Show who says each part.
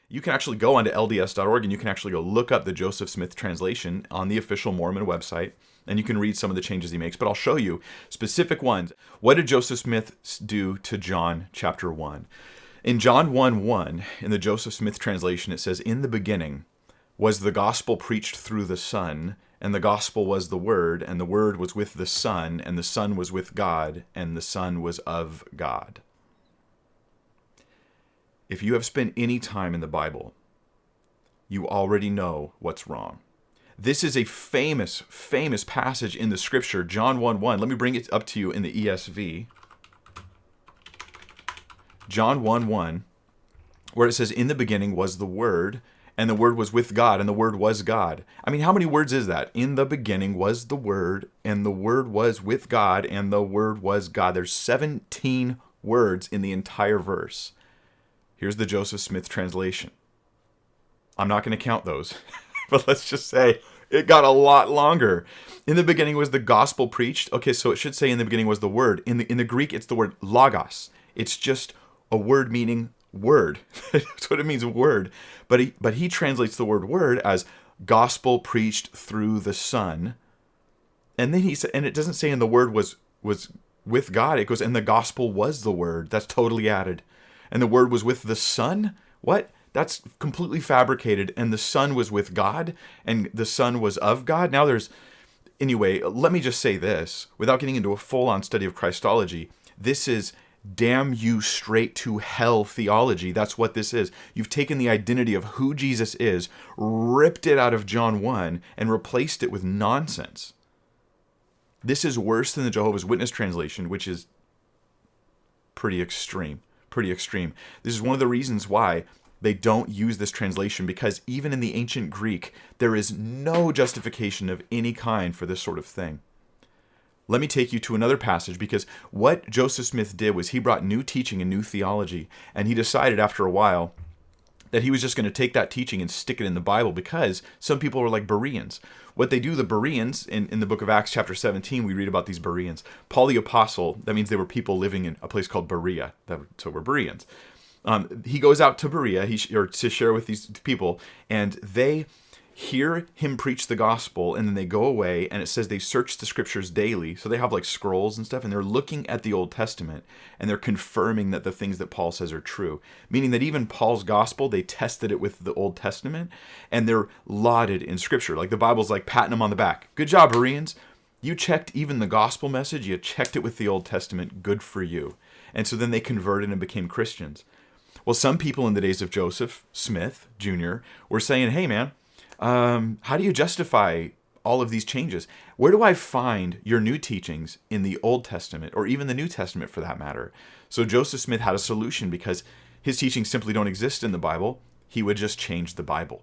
Speaker 1: You can actually go onto LDS.org and you can actually go look up the Joseph Smith translation on the official Mormon website, and you can read some of the changes he makes. But I'll show you specific ones. What did Joseph Smith do to John chapter 1? In John 1:1, in the Joseph Smith translation, it says, "In the beginning was the gospel preached through the Son, and the gospel was the Word, and the Word was with the Son, and the Son was with God, and the Son was of God." If you have spent any time in the Bible, you already know what's wrong. This is a famous, famous passage in the scripture, John 1:1. Let me bring it up to you in the ESV. John 1:1, where it says, "In the beginning was the Word, and the Word was with God, and the Word was God." I mean, how many words is that? In the beginning was the Word, and the Word was with God, and the Word was God. There's 17 words in the entire verse. Here's the Joseph Smith translation. I'm not going to count those, but let's just say it got a lot longer. In the beginning was the gospel preached. Okay, so it should say in the beginning was the Word. In the Greek, it's the word logos. It's just a word meaning word. That's what it means, word. But he translates the word word as gospel preached through the Son. And then he said, and it doesn't say in the Word was with God. It goes, and the gospel was the Word. That's totally added. And the Word was with the Son? What? That's completely fabricated. And the Son was with God, and the Son was of God. Now anyway, let me just say this, without getting into a full-on study of Christology, this is damn you straight to hell theology. That's what this is. You've taken the identity of who Jesus is, ripped it out of John 1, and replaced it with nonsense. This is worse than the Jehovah's Witness translation, which is pretty extreme. Pretty extreme. This is one of the reasons why they don't use this translation, because even in the ancient Greek, there is no justification of any kind for this sort of thing. Let me take you to another passage, because what Joseph Smith did was he brought new teaching and new theology, and he decided after a while that he was just going to take that teaching and stick it in the Bible, because some people were like Bereans. What they do, the Bereans, in the book of Acts chapter 17, we read about these Bereans. Paul the Apostle, that means they were people living in a place called Berea, so we're Bereans. He goes out to Berea or to share with these people, and they hear him preach the gospel, and then they go away, and it says they search the scriptures daily. So they have like scrolls and stuff, and they're looking at the Old Testament, and they're confirming that the things that Paul says are true. Meaning that even Paul's gospel, they tested it with the Old Testament, and they're lauded in scripture. Like the Bible's like patting them on the back. Good job, Bereans. You checked even the gospel message, you checked it with the Old Testament, good for you. And so then they converted and became Christians. Well, some people in the days of Joseph Smith Jr. were saying, hey man, how do you justify all of these changes? Where do I find your new teachings in the Old Testament, or even the New Testament for that matter? So Joseph Smith had a solution, because his teachings simply don't exist in the Bible. He would just change the Bible.